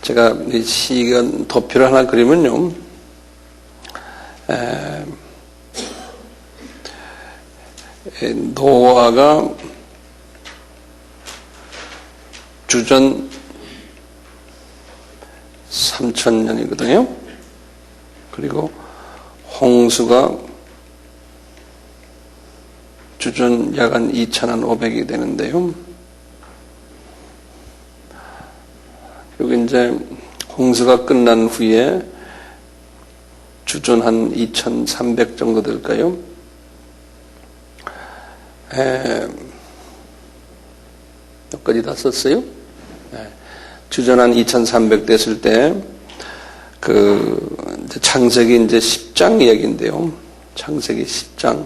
제가 이 시간 도표를 하나 그리면요. 노아가 주전 3000년이거든요. 그리고 홍수가 주전 약 한 2500이 되는데요. 그리고 이제 홍수가 끝난 후에 주전 한 2300 정도 될까요? 여기까지 다 썼어요? 주전 한 2300 됐을 때, 창세기 이제 10장 이야기인데요. 창세기 10장.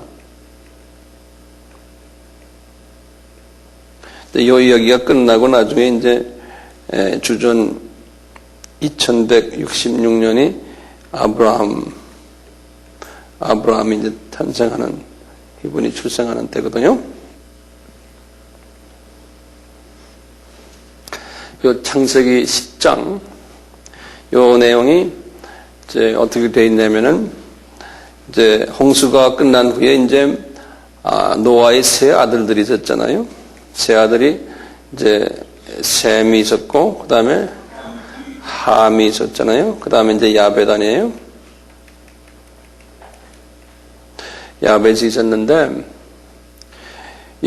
이 이야기가 끝나고 나중에 이제 주전 2166년이 아브라함이 이제 탄생하는, 이분이 출생하는 때거든요. 요 창세기 10장, 요 내용이 이제 어떻게 되어 있냐면은, 이제 홍수가 끝난 후에 이제, 노아의 세 아들들이 있었잖아요. 세 아들이 이제 셈이 있었고, 그 다음에 함이 있었잖아요. 그 다음에 이제 야벳아니에요. 야벳이 있었는데,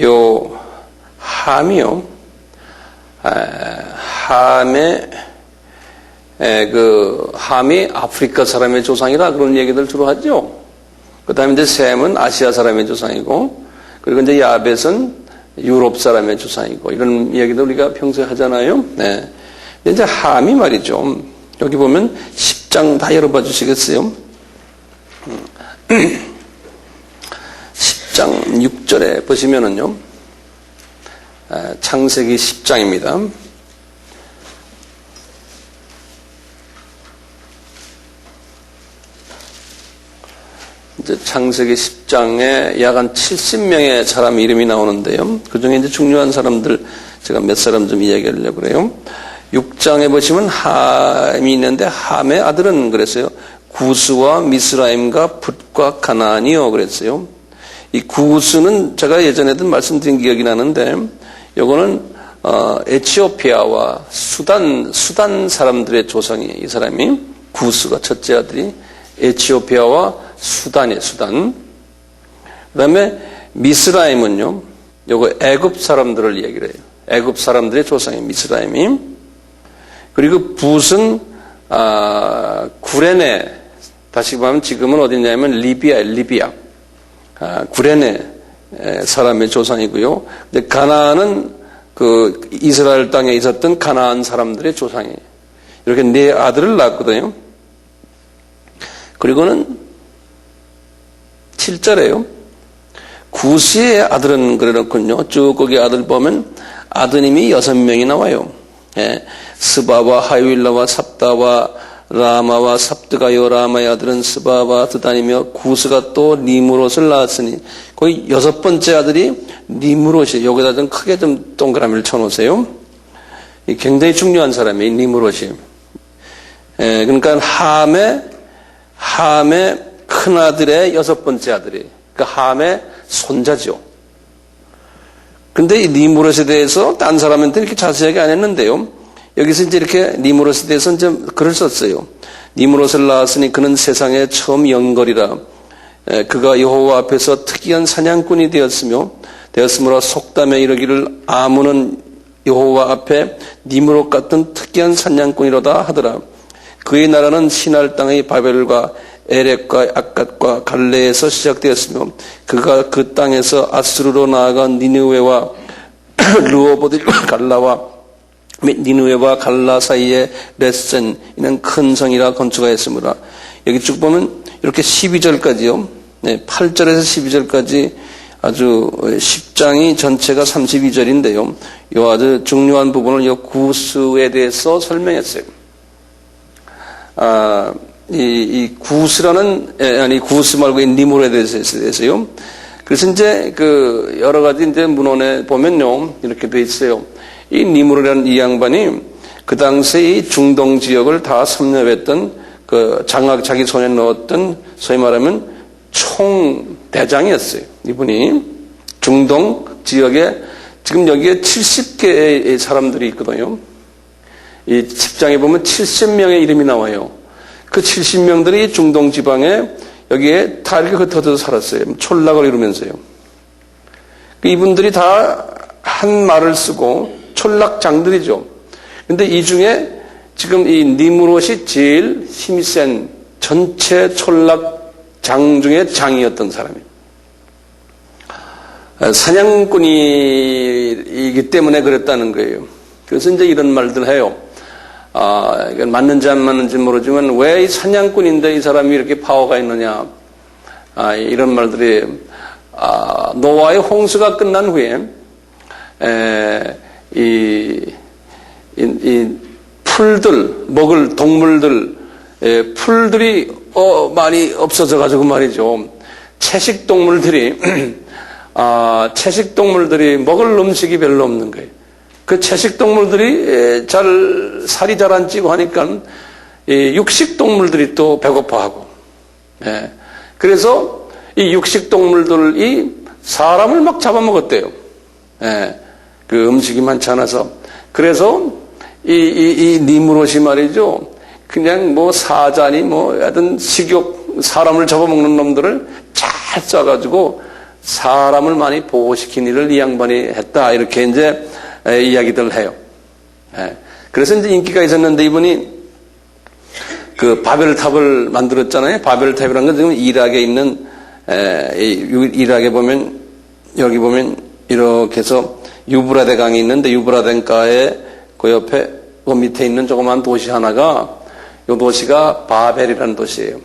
요 함이요. 함이 아프리카 사람의 조상이라 그런 얘기들 주로 하죠. 그 다음에 이제 셈은 아시아 사람의 조상이고, 그리고 이제 야벳은 유럽 사람의 조상이고, 이런 이야기도 우리가 평소에 하잖아요. 네. 이제 함이 말이죠. 여기 보면 10장 다 열어봐 주시겠어요? 10장 6절에 보시면은요, 창세기 10장입니다. 이제 창세기 10장에 약 한 70명의 사람 이름이 나오는데요. 그 중에 이제 중요한 사람들, 제가 몇 사람 좀 이야기하려고 그래요. 6장에 보시면 함이 있는데, 함의 아들은 그랬어요. 구스와 미스라임과 붓과 가나안이요. 그랬어요. 이 구스는 제가 예전에도 말씀드린 기억이 나는데, 요거는, 에티오피아와 수단 사람들의 조상이, 이 사람이, 구스가 첫째 아들이 에티오피아와 수단이에요, 수단. 그 다음에 미스라임은요, 요거 애굽 사람들을 얘기를 해요. 애굽 사람들의 조상이 미스라임이. 그리고 붓은, 구레네, 다시 보면 지금은 어디냐면 리비아. 구레네 사람의 조상이고요. 근데 가나안은 그 이스라엘 땅에 있었던 가나안 사람들의 조상이에요. 이렇게 네 아들을 낳았거든요. 그리고는 7절에요. 구스의 아들은 그래놓군요. 쭉 거기 아들 보면 아드님이 6명이 나와요. 스바와 하윌라와 삽다와 라마와 삽드가 요라마의 아들은 스바와 드단이며 구스가 또 니무롯을 낳았으니 거기 6번째 아들이 니무롯이, 여기다 좀 크게 좀 동그라미를 쳐놓으세요. 굉장히 중요한 사람이에요, 니무롯이. 그러니까 함의 큰아들의 6번째 아들이, 그러니까 함의 손자죠. 근데 이 니무롯에 대해서 딴 사람한테 이렇게 자세하게 안 했는데요. 여기서 이제 이렇게 니무롯에 대해서 이제 글을 썼어요. 니무롯을 낳았으니 그는 세상에 처음 영걸이라. 그가 여호와 앞에서 특이한 사냥꾼이 되었으므로 속담에 이르기를 아문은 여호와 앞에 니무롯 같은 특이한 사냥꾼이로다 하더라. 그의 나라는 시날 땅의 바벨과 에렉과 악갓과 갈레에서 시작되었으며 그가 그 땅에서 아수르로 나아가 니느웨와 르호보딜 갈라와 니느웨와 갈라 사이에 레센 이는 큰 성이라 건축하였으므로. 여기 쭉 보면 이렇게 12절까지요. 8절에서 12절까지 아주 10장이 전체가 32절인데요. 이 아주 중요한 부분을 이 구스에 대해서 설명했어요. 이 구스라는, 구스 말고 이 니무롯에 대해서요. 그래서 이제 여러 가지 이제 문헌에 보면요. 이렇게 돼 있어요. 이 니무롯이라는 이 양반이 그 당시 이 중동 지역을 다 섭렵했던 그 자기 손에 넣었던 소위 말하면 총대장이었어요. 이분이 중동 지역에 지금 여기에 70개의 사람들이 있거든요. 이 10장에 보면 70명의 이름이 나와요. 그 70명들이 중동 지방에 여기에 다 이렇게 흩어져서 살았어요. 촌락을 이루면서요. 이분들이 다 한 말을 쓰고 촌락장들이죠. 근데 이 중에 지금 이 니므롯이 제일 힘이 센 전체 촌락장 중에 장이었던 사람이에요. 사냥꾼이기 때문에 그랬다는 거예요. 그래서 이제 이런 말들 해요. 이건 맞는지 안 맞는지 모르지만 왜 이 사냥꾼인데 이 사람이 이렇게 파워가 있느냐. 이런 말들이, 노아의 홍수가 끝난 후에, 이 풀들, 먹을 동물들, 풀들이 많이 없어져가지고 말이죠. 채식동물들이 먹을 음식이 별로 없는 거예요. 그 채식동물들이 살이 잘 안 찌고 하니까 육식동물들이 또 배고파하고, 그래서 이 육식동물들이 사람을 막 잡아먹었대요. 그 음식이 많지 않아서. 그래서 이 니므롯이 말이죠. 그냥 뭐 사자니 뭐 하여튼 식욕, 사람을 잡아먹는 놈들을 잘 쏴가지고 사람을 많이 보호시킨 일을 이 양반이 했다. 이렇게 이제 이야기들 해요. 그래서 이제 인기가 있었는데 이분이 그 바벨탑을 만들었잖아요. 바벨탑이라는 건 지금 이락에 있는, 이락에 보면, 여기 보면 이렇게 해서 유브라데 강이 있는데 유브라데 강가에 그 옆에 그 밑에 있는 조그만 도시 하나가 이 도시가 바벨이라는 도시예요.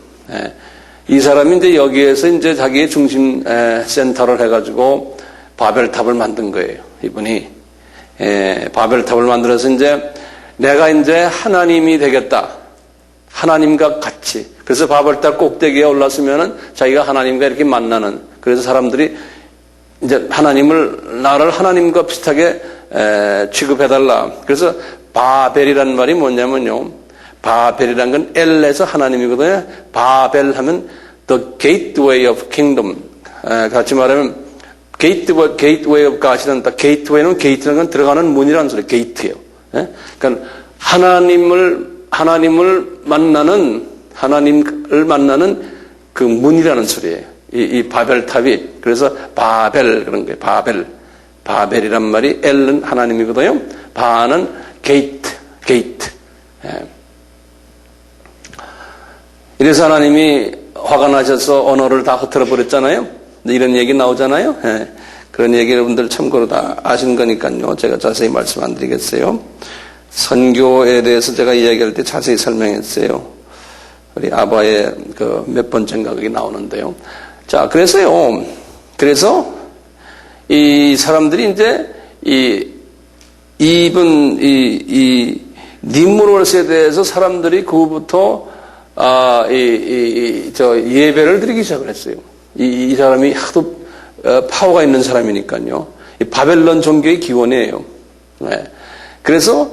이 사람이 이제 여기에서 이제 자기의 중심 센터를 해가지고 바벨탑을 만든 거예요. 이분이 바벨탑을 만들어서 이제 내가 이제 하나님이 되겠다. 하나님과 같이. 그래서 바벨탑 꼭대기에 올랐으면은 자기가 하나님과 이렇게 만나는. 그래서 사람들이 이제 나를 하나님과 비슷하게 취급해달라. 그래서 바벨이라는 말이 뭐냐면요. 바벨이라는 건 엘에서 하나님이거든요. 바벨 하면 the gateway of kingdom. 같이 말하면 gateway of God이라는, gateway는 게이트라는 건 들어가는 문이라는 소리, 게이트예요. 그러니까 하나님을 만나는 그 문이라는 소리예요. 이 바벨탑이. 그래서 바벨 그런 거예요. 바벨이란 말이 엘은 하나님이거든요. 바는 게이트. 이래서 하나님이 화가 나셔서 언어를 다 흩어져 버렸잖아요. 이런 얘기 나오잖아요. 그런 얘기 여러분들 참고로 다 아시는 거니까요. 제가 자세히 말씀 안 드리겠어요. 선교에 대해서 제가 이야기할 때 자세히 설명했어요. 우리 아바의 그 몇 번째인가 그게 나오는데요. 자, 그래서 이 사람들이 이제 이 니므롯에 대해서 사람들이 그부터 예배를 드리기 시작을 했어요. 이 사람이 하도 파워가 있는 사람이니까요. 이 바벨론 종교의 기원이에요. 그래서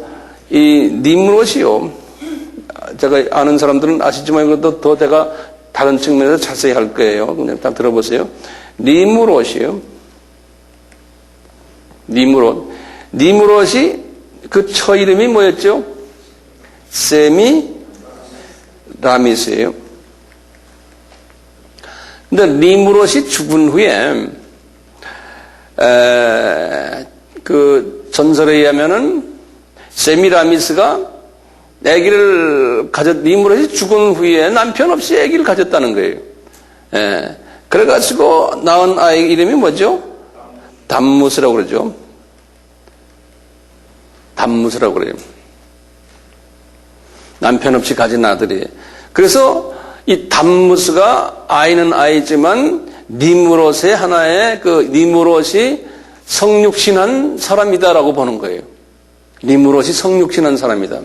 이 니므롯이요. 제가 아는 사람들은 아시지만 이것도 더 제가 다른 측면에서 자세히 할 거예요. 그냥 다 들어보세요. 니므롯이요. 니므롯이 그 처 이름이 뭐였죠? 세미라미스예요. 근데 니므롯이 죽은 후에 그 전설에 의하면은 세미라미스가 니므롯이 죽은 후에 남편 없이 아기를 가졌다는 거예요. 그래가지고 낳은 아이 이름이 뭐죠? 담무스라고 그러죠. 담무스라고 그래요. 남편 없이 가진 아들이. 그래서 이 담무스가 아이는 아이지만 니므롯의 하나의 니므롯이 성육신한 사람이다라고 보는 거예요. 니므롯이 성육신한 사람이다.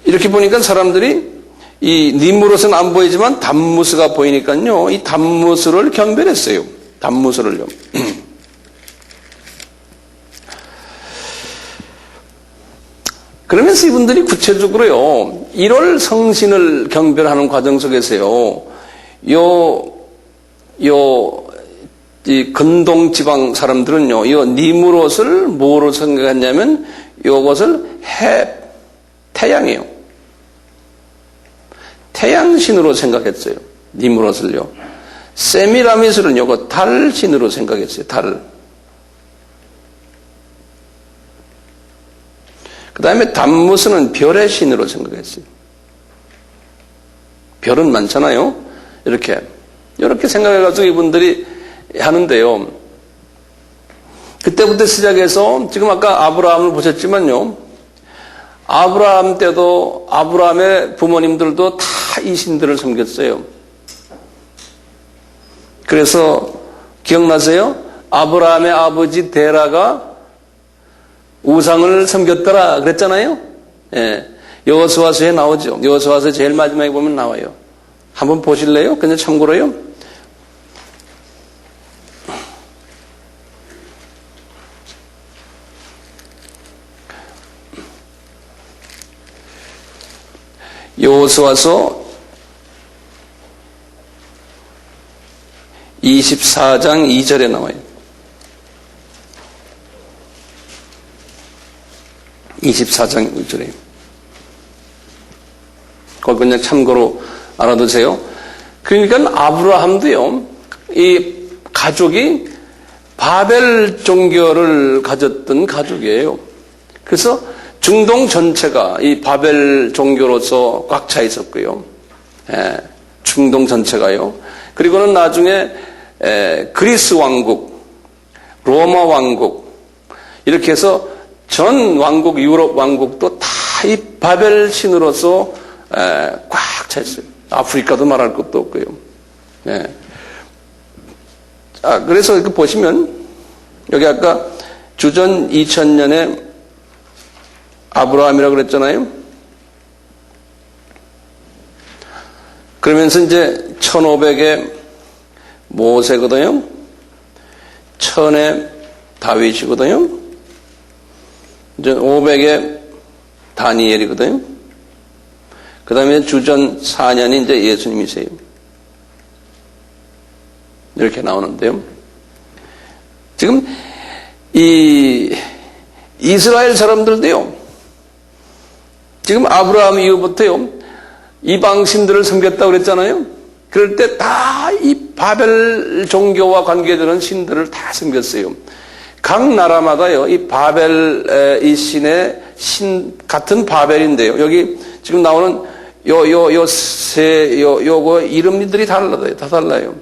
이렇게 보니까 사람들이 이 니므롯은 안 보이지만 담무스가 보이니까요. 이 담무스를 경배했어요. 담무스를요. 그래서 이분들이 구체적으로요, 1월 성신을 경별하는 과정 속에서요, 이 근동 지방 사람들은요, 이 니무롯을 뭐로 생각했냐면, 이것을 태양이에요. 태양신으로 생각했어요. 니무롯을요. 세미라미스는 요거 달신으로 생각했어요. 달. 그 다음에 담무스는 별의 신으로 생각했어요. 별은 많잖아요. 이렇게 생각해가지고 이분들이 하는데요. 그때부터 시작해서 지금 아까 아브라함을 보셨지만요. 아브라함 때도 아브라함의 부모님들도 다 이 신들을 섬겼어요. 그래서 기억나세요? 아브라함의 아버지 데라가 우상을 섬겼더라 그랬잖아요. 예, 여호수아서에 나오죠. 여호수아서 제일 마지막에 보면 나와요. 한번 보실래요? 그냥 참고로요. 여호수아서 24장 2절에 나와요. 24장 2절에. 그걸 그냥 참고로 알아두세요. 그러니까 아브라함도요, 이 가족이 바벨 종교를 가졌던 가족이에요. 그래서 중동 전체가 이 바벨 종교로서 꽉 차 있었고요. 예, 중동 전체가요. 그리고는 나중에 그리스 왕국, 로마 왕국 이렇게 해서 전 왕국, 유럽 왕국도 다 이 바벨 신으로서 꽉 차 있어요. 아프리카도 말할 것도 없고요. 예. 그래서 이렇게 보시면 여기 아까 주전 2000년에 아브라함이라고 그랬잖아요. 그러면서 이제 1500에 모세거든요. 1000에 다윗이거든요. 이제 500에 다니엘이거든요. 그 다음에 주전 4년이 이제 예수님이세요. 이렇게 나오는데요. 지금 이 이스라엘 사람들도요. 지금 아브라함 이후부터요. 이방신들을 섬겼다고 그랬잖아요. 그럴 때 다 이 바벨 종교와 관계되는 신들을 다 섬겼어요. 각 나라마다요, 이 바벨, 이 신의 신, 같은 바벨인데요. 여기 지금 나오는 요거 이름들이 달라요. 다 달라요.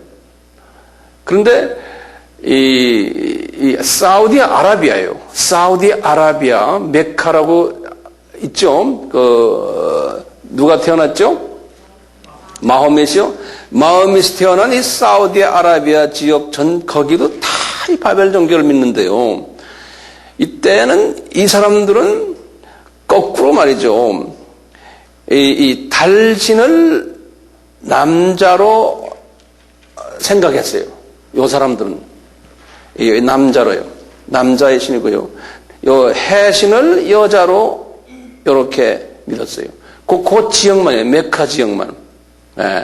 그런데 이 사우디아라비아예요. 사우디아라비아, 메카라고 있죠. 누가 태어났죠? 마호멧이요. 마호멧이 태어난 이 사우디아라비아 지역 거기도 다 이 바벨 종교를 믿는데요. 이때는 이 사람들은 거꾸로 말이죠. 이 달신을 남자로 생각했어요. 요 사람들은. 이 남자로요. 남자의 신이고요. 요 해신을 여자로 이렇게 믿었어요. 그 지역만이에요. 메카 지역만. 네.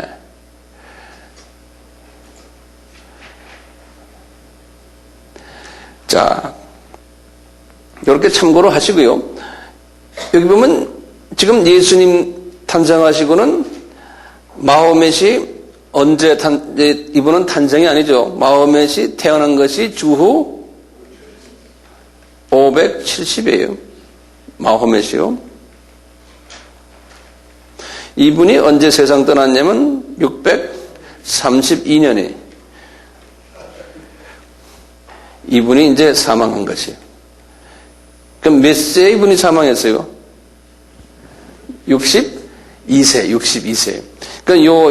자, 이렇게 참고로 하시고요. 여기 보면 지금 예수님 탄생하시고는 마호멧이 언제 이분은 탄생이 아니죠. 마호멧이 태어난 것이 주후 570이에요. 마호멧이요. 이분이 언제 세상 떠났냐면 632년에 이분이 이제 사망한 것이에요. 그럼 몇 세에 이분이 사망했어요? 62세. 그러니까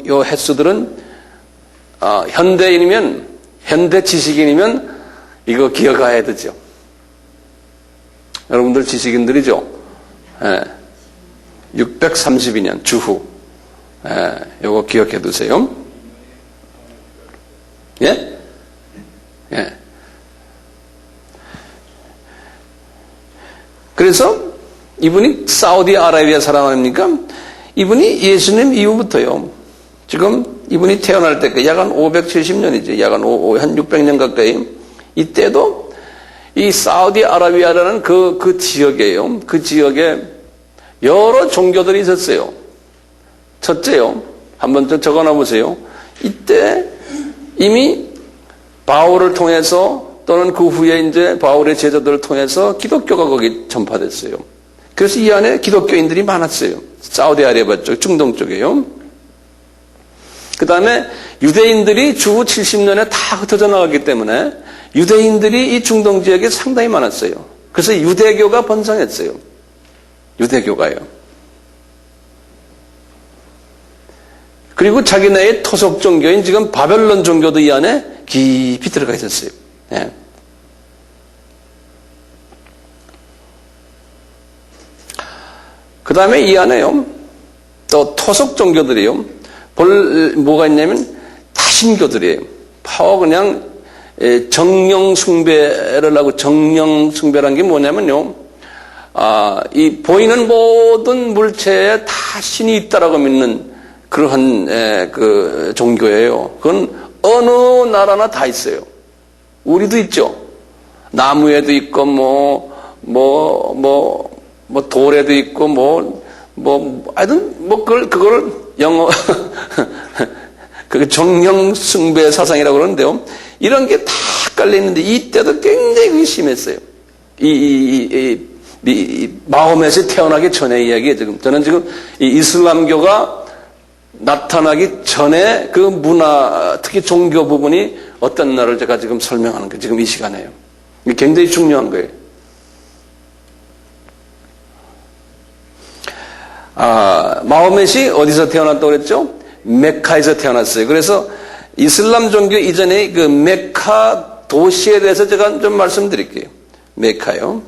요 횟수들은 현대인이면 현대 지식인이면 이거 기억해야 되죠. 여러분들 지식인들이죠. 예. 632년 주후. 예, 요거 기억해 두세요. 예? 예. 그래서 이분이 사우디아라비아 사람 아닙니까? 이분이 예수님 이후부터요. 지금 이분이 태어날 때 약 한 570년이죠. 약 한 600년 가까이. 이때도 이 사우디아라비아라는 그 지역이에요. 그 지역에 여러 종교들이 있었어요. 첫째요. 한번 적어놔 보세요. 이때 이미 바울을 통해서 또는 그 후에 이제 바울의 제자들을 통해서 기독교가 거기 전파됐어요. 그래서 이 안에 기독교인들이 많았어요. 사우디아라비아 쪽, 중동 쪽에요. 그 다음에 유대인들이 주 70년에 다 흩어져 나갔기 때문에 유대인들이 이 중동 지역에 상당히 많았어요. 그래서 유대교가 번성했어요. 유대교가요. 그리고 자기네의 토속 종교인 지금 바벨론 종교도 이 안에 깊이 들어가 있었어요. 예. 그 다음에 이 안에요, 또 토속 종교들이요, 뭐가 있냐면 다신교들이에요. 그냥 정령 숭배를 하고, 정령 숭배라는 게 뭐냐면요, 이 보이는 모든 물체에 다 신이 있다라고 믿는 그러한 그 종교예요. 그건 어느 나라나 다 있어요. 우리도 있죠. 나무에도 있고 돌에도 있고 하여튼 그걸 영어 그 정령 숭배 사상이라고 그러는데요. 이런 게 다 깔려 있는데 이때도 굉장히 심했어요. 이 마호멧이 태어나기 전의 이야기예요. 저는 지금 이 이슬람교가 나타나기 전에 그 문화, 특히 종교 부분이 어떤 날을 제가 지금 설명하는 게 지금 이 시간에요. 이게 굉장히 중요한 거예요. 마호멧이 어디서 태어났다고 그랬죠? 메카에서 태어났어요. 그래서 이슬람 종교 이전에 그 메카 도시에 대해서 제가 좀 말씀드릴게요. 메카요.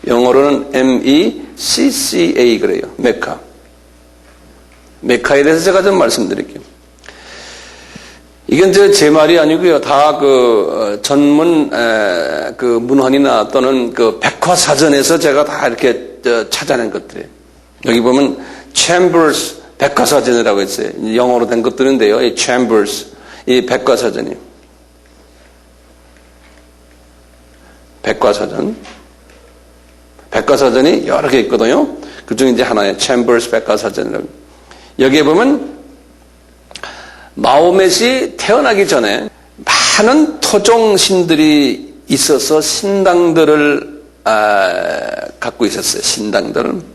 영어로는 MECCA 그래요. 메카. 메카에 대해서 제가 좀 말씀드릴게요. 이건 제 말이 아니고요. 다 전문 그 문헌이나 또는 그 백과사전에서 제가 다 이렇게 찾아낸 것들이에요. 여기 보면 Chambers 백과사전이라고 했어요. 영어로 된 것들인데요. 이 Chambers 이 백과사전이에요. 백과사전이 여러 개 있거든요. 그중에 이제 하나예요. Chambers 백과사전이라고. 여기에 보면 마호멧이 태어나기 전에 많은 토종신들이 있어서 신당들을 갖고 있었어요. 신당들을.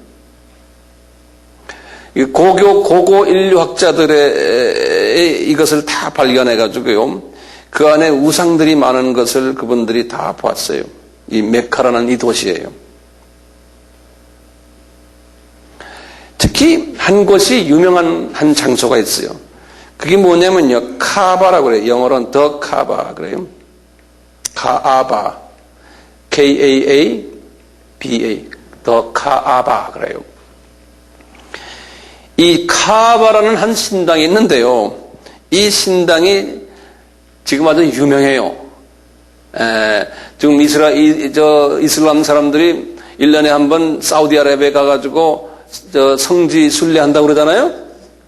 고고 인류학자들의 이것을 다 발견해가지고요. 그 안에 우상들이 많은 것을 그분들이 다 보았어요. 이 메카라는 이 도시예요. 특히 한 곳이 유명한 한 장소가 있어요. 그게 뭐냐면요, 카바라고 그래요. 영어로는 더 카바 그래요. 카아바, K-A-A-B-A, 더 카아바 그래요. 이 카바라는 한 신당이 있는데요. 이 신당이 지금 아주 유명해요. 지금 이슬람 사람들이 1년에 한 번 사우디아라비아에 가가지고 성지 순례한다고 그러잖아요.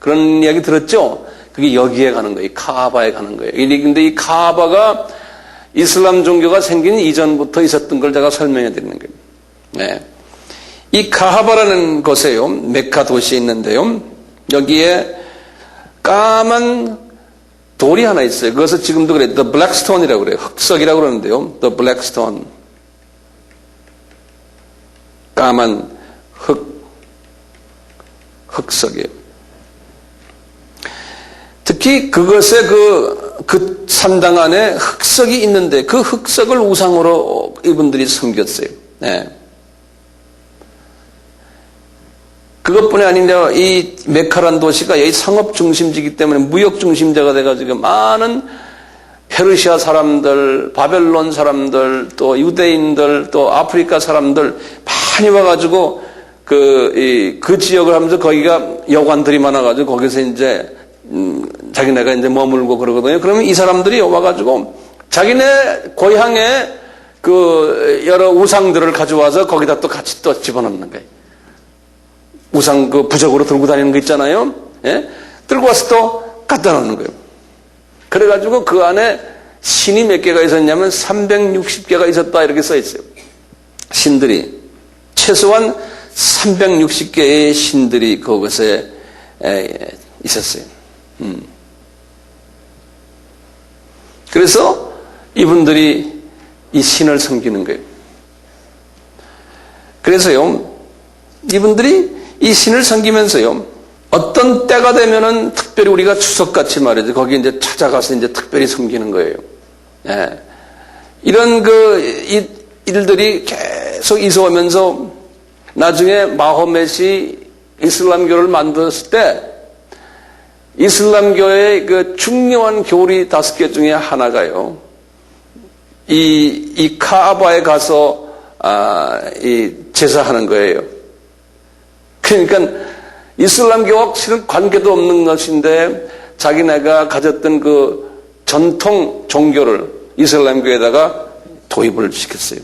그런 이야기 들었죠? 그게 여기에 가는 거예요. 카바에 가는 거예요. 근데 이 카바가 이슬람 종교가 생긴 이전부터 있었던 걸 제가 설명해 드리는 거예요. 네. 이 카바라는 곳에요. 메카 도시에 있는데요. 여기에 까만 돌이 하나 있어요. 그것을 지금도 그래요. The Blackstone이라고 그래요. 흑석이라고 그러는데요. The Blackstone. 까만 흑석이에요. 특히 그것의 그 산당 안에 흑석이 있는데 그 흑석을 우상으로 이분들이 섬겼어요. 네. 그것뿐이 아닌데 이 메카란 도시가 여기 상업 중심지이기 때문에 무역 중심지가 돼가지고 많은 페르시아 사람들, 바벨론 사람들, 또 유대인들, 또 아프리카 사람들 많이 와가지고 그 지역을 하면서 거기가 여관들이 많아가지고 거기서 이제 자기네가 이제 머물고 그러거든요. 그러면 이 사람들이 와가지고 자기네 고향에 그 여러 우상들을 가져와서 거기다 또 같이 또 집어넣는 거예요. 우상 그 부적으로 들고 다니는 거 있잖아요. 예? 들고 와서 또 갖다 놓는 거예요. 그래가지고 그 안에 신이 몇 개가 있었냐면 360개가 있었다 이렇게 써 있어요. 신들이 최소한 360개의 신들이 그것에 있었어요. 그래서 이분들이 이 신을 섬기는 거예요. 그래서요, 이분들이 이 신을 섬기면서요, 어떤 때가 되면은 특별히 우리가 추석같이 말이죠. 거기 이제 찾아가서 이제 특별히 섬기는 거예요. 예. 이런 일들이 계속 있어오면서 나중에 마호멧이 이슬람교를 만들었을 때 이슬람교의 그 중요한 교리 5개 중에 하나가요. 이 카아바에 가서 이 제사하는 거예요. 그러니까 이슬람교와 실은 관계도 없는 것인데 자기네가 가졌던 그 전통 종교를 이슬람교에다가 도입을 시켰어요.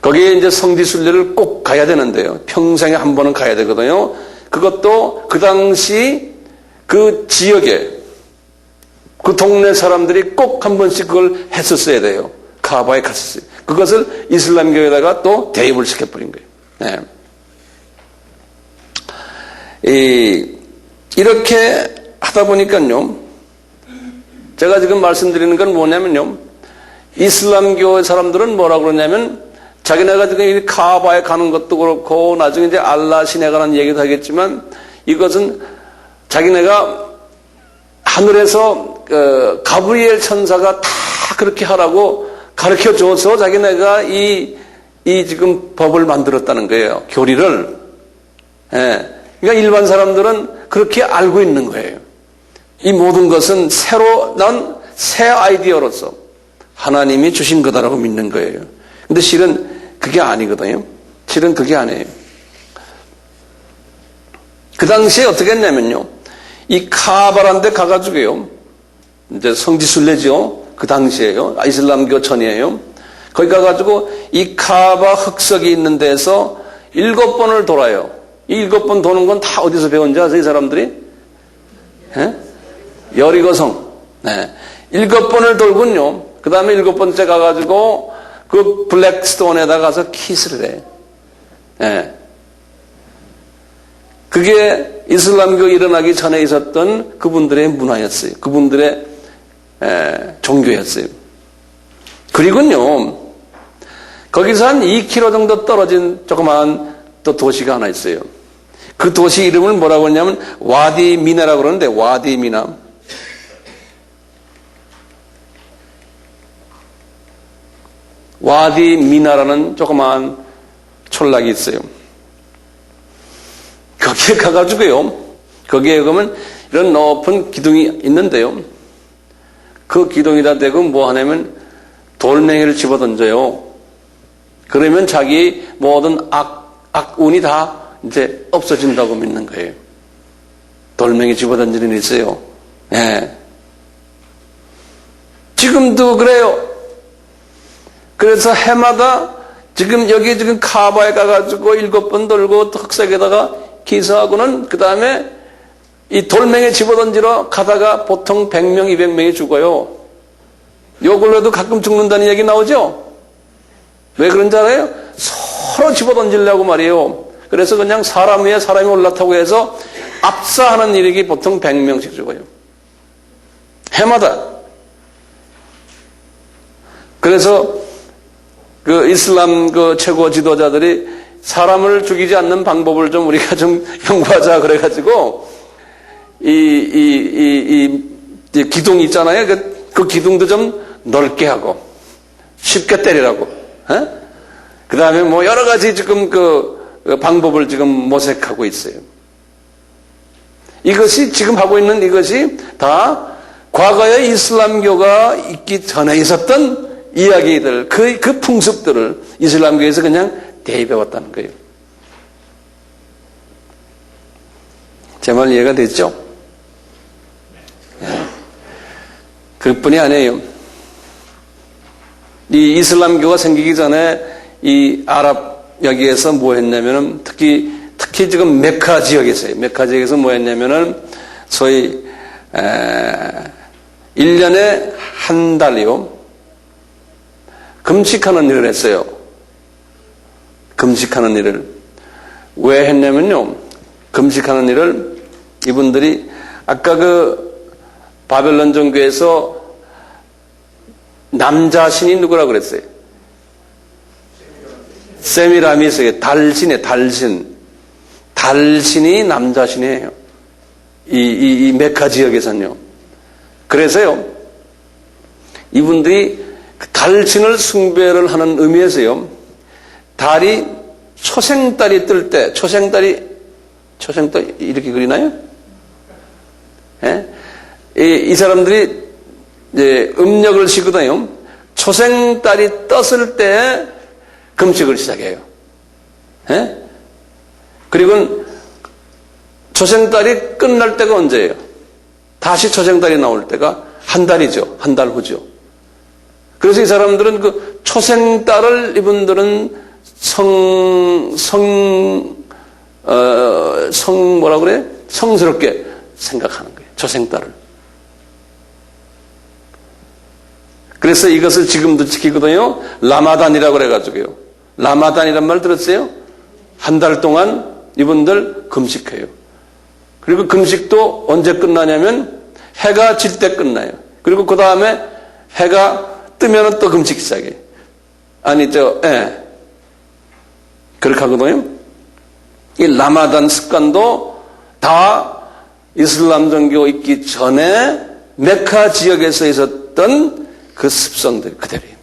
거기에 이제 성지순례를 꼭 가야 되는데요. 평생에 한 번은 가야 되거든요. 그것도 그 당시 그 지역에 그 동네 사람들이 꼭 한 번씩 그걸 했었어야 돼요. 카아바에 갔었어요. 그것을 이슬람교에다가 또 대입을 시켜버린 거예요. 네. 이렇게 하다 보니까요. 제가 지금 말씀드리는 건 뭐냐면요. 이슬람교 사람들은 뭐라고 그러냐면 자기네가 지금 이 카아바에 가는 것도 그렇고 나중에 이제 알라 신에 관한 얘기도 하겠지만 이것은 자기네가 하늘에서 가브리엘 천사가 다 그렇게 하라고 가르쳐 줘서 자기네가 이 지금 법을 만들었다는 거예요. 교리를. 예. 그러니까 일반 사람들은 그렇게 알고 있는 거예요. 이 모든 것은 새로 난 새 아이디어로서 하나님이 주신 거다라고 믿는 거예요. 근데 실은 그게 아니거든요. 실은 그게 아니에요. 그 당시에 어떻게 했냐면요. 이 카아바란 데 가가지고요. 이제 성지순례죠. 그 당시에요. 이슬람교 전이에요. 거기 가가지고 이 카아바 흑석이 있는 데서 7번을 돌아요. 이 7번 도는 건 다 어디서 배운지 아세요, 이 사람들이? 예? 여리고성. 네. 7번을 돌군요. 그 다음에 7번째 가가지고 그 블랙스톤에다 가서 키스를 해. 예. 그게 이슬람교 일어나기 전에 있었던 그분들의 문화였어요. 그분들의 종교였어요. 그리고요, 거기서 한 2km 정도 떨어진 조그마한 또 도시가 하나 있어요. 그 도시 이름을 뭐라고 하냐면 와디 미나라고 그러는데 와디 미나. 와디 미나라는 조그마한 촌락이 있어요. 거기에 가가지고요. 거기에 가면 이런 높은 기둥이 있는데요. 그 기둥에다 대고 뭐 하냐면 돌멩이를 집어 던져요. 그러면 자기 모든 악운이 다 이제 없어진다고 믿는 거예요. 돌멩이 집어 던지는 일 있어요. 예. 지금도 그래요. 그래서 해마다 지금 여기 지금 카바에 가가지고 7번 돌고 흑색에다가 기사하고는 그 다음에 이 돌멩이 집어던지러 가다가 보통 100명, 200명이 죽어요. 요걸로도 가끔 죽는다는 얘기 나오죠? 왜 그런지 알아요? 서로 집어던지려고 말이에요. 그래서 그냥 사람 위에 사람이 올라타고 해서 압사하는 일이 보통 100명씩 죽어요. 해마다. 그래서 그 이슬람 그 최고 지도자들이 사람을 죽이지 않는 방법을 좀 우리가 좀 연구하자 그래가지고 이 기둥 있잖아요. 그 기둥도 좀 넓게 하고 쉽게 때리라고. 그 다음에 뭐 여러 가지 지금 그 방법을 지금 모색하고 있어요. 이것이 지금 하고 있는 이것이 다 과거에 이슬람교가 있기 전에 있었던 이야기들, 그 풍습들을 이슬람교에서 그냥 대입해왔다는 거예요. 제 말 이해가 됐죠? 그뿐이 아니에요. 이 이슬람교가 생기기 전에 이 아랍 여기에서 뭐 했냐면은 특히 지금 메카 지역에서 뭐 했냐면은 소위 1년에 한 달이요 금식하는 일을 했어요. 금식하는 일을 왜 했냐면요, 금식하는 일을 이분들이 아까 그 바벨론 종교에서 남자 신이 누구라고 그랬어요? 세미라미스의 달신이 남자 신이에요. 이 메카 지역에서는요. 그래서요, 이분들이 달신을 숭배를 하는 의미에서요, 달이 초생달이 뜰 때, 초생달 이렇게 그리나요? 예? 이 사람들이 이제 음력을 쉬거든요. 초생달이 떴을 때 금식을 시작해요. 예? 그리고 초생달이 끝날 때가 언제예요? 다시 초생달이 나올 때가 한 달이죠. 한 달 후죠. 그래서 이 사람들은 그 초생달을 이분들은 뭐라 그래? 성스럽게 생각하는 거예요. 초생달을. 그래서 이것을 지금도 지키거든요. 라마단이라고 그래가지고요. 라마단이란 말 들었어요? 한 달 동안 이분들 금식해요. 그리고 금식도 언제 끝나냐면 해가 질 때 끝나요. 그리고 그 다음에 해가 뜨면은 또 금식 시작해요. 그렇게 하거든요. 이 라마단 습관도 다 이슬람 종교 있기 전에 메카 지역에서 있었던 그 습성들 그대로예요.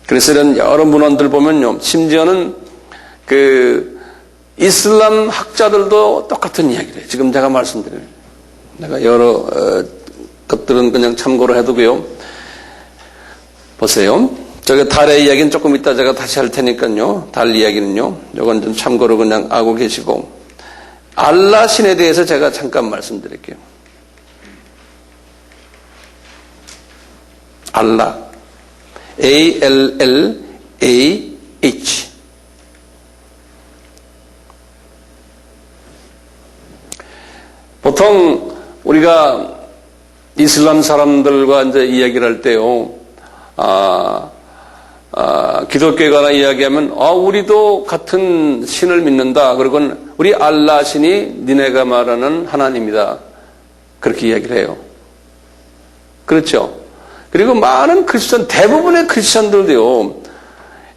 그래서 이런 여러 문헌들 보면요, 심지어는 그 이슬람 학자들도 똑같은 이야기를 해요. 지금 제가 말씀드려요. 내가 여러 것들은 그냥 참고로 해두고요. 보세요. 저기 달의 이야기는 조금 이따 제가 다시 할 테니까요. 달 이야기는요. 이건 좀 참고로 그냥 알고 계시고. 알라 신에 대해서 제가 잠깐 말씀드릴게요. 알라. A-L-L-A-H. 보통 우리가 이슬람 사람들과 이제 이야기를 할 때요, 기독교에 관한 이야기하면, 우리도 같은 신을 믿는다. 그리고 우리 알라 신이 니네가 말하는 하나님이다. 그렇게 이야기를 해요. 그렇죠? 그리고 많은 대부분의 크리스천들도요,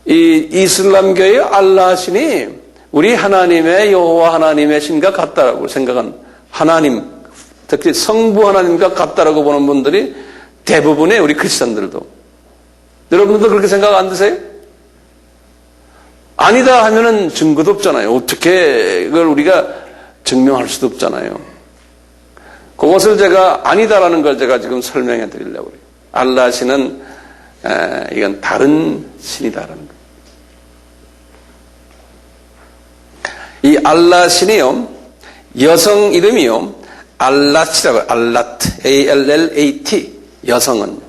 이 이슬람교의 알라 신이 우리 하나님의 여호와 하나님의 신과 같다라고 생각한 하나님, 특히 성부 하나님과 같다라고 보는 분들이 대부분의 우리 크리스천들도. 여러분들도 그렇게 생각 안 드세요? 아니다 하면은 증거도 없잖아요. 어떻게 그걸 우리가 증명할 수도 없잖아요. 그것을 제가 아니다라는 걸 제가 지금 설명해 드리려고 그래요. 알라 신은 이건 다른 신이다라는 거예요. 이 알라 신이요, 여성 이름이요, 알랏이라고, 알랏, A-L-L-A-T, 여성은.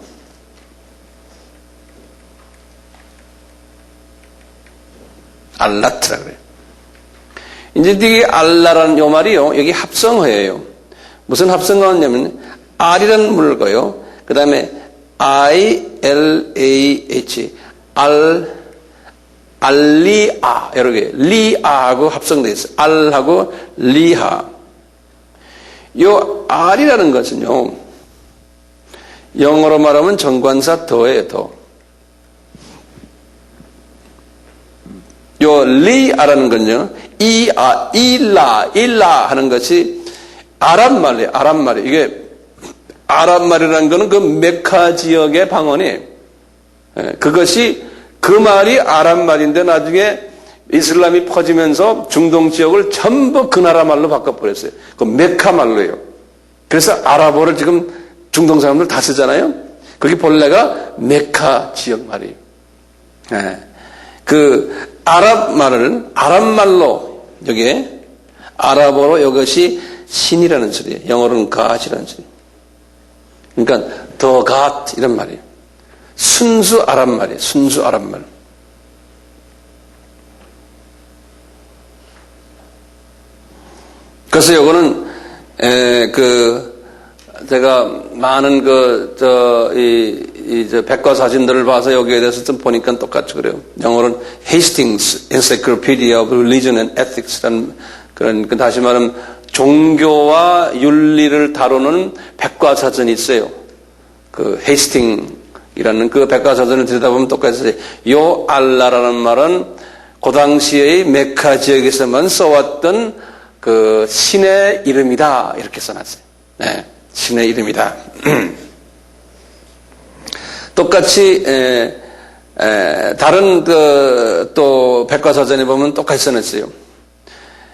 알랏이라고 그래요. 이제 이 알라라는 요 말이요, 여기 합성어예요. 무슨 합성어냐면, R이라는 물거요, 그 다음에 I-L-A-H, 알리아, 여러 개, 리아하고 합성되어 있어요. 알하고 리하. 요 R이라는 것은요, 영어로 말하면 정관사 더예요, 더. 요 리아라는 건요, 일라 하는 것이 아랍말이에요, 아랍말이에요. 이게 아랍말이라는 거는 그 메카 지역의 방언이에요. 그것이 그 말이 아랍말인데 나중에 이슬람이 퍼지면서 중동 지역을 전부 그 나라 말로 바꿔버렸어요. 그 메카 말로예요. 그래서 아랍어를 지금 중동 사람들 다 쓰잖아요. 그게 본래가 메카 지역 말이에요. 그 아랍말로 여기에 아랍어로 이것이 신이라는 소리예요. 영어로는 God이라는 소리예요. 그러니까 the God 이런 말이에요. 순수 아랍 말이에요. 순수 아랍 말. 그래서 요거는 제가 많은 백과 사진들을 봐서 여기에 대해서 좀 보니까 똑같이 그래요. 영어로는 Hastings Encyclopedia of Religion and Ethics라는 그런, 다시 말하면 종교와 윤리를 다루는 백과사전이 있어요. 그 헤이스팅이라는 그 백과사전을 들여다보면 똑같이 요 알라라는 말은 그 당시의 메카 지역에서만 써왔던 그 신의 이름이다 이렇게 써놨어요. 네, 신의 이름이다. 똑같이 다른 또 백과사전에 보면 똑같이 써놨어요.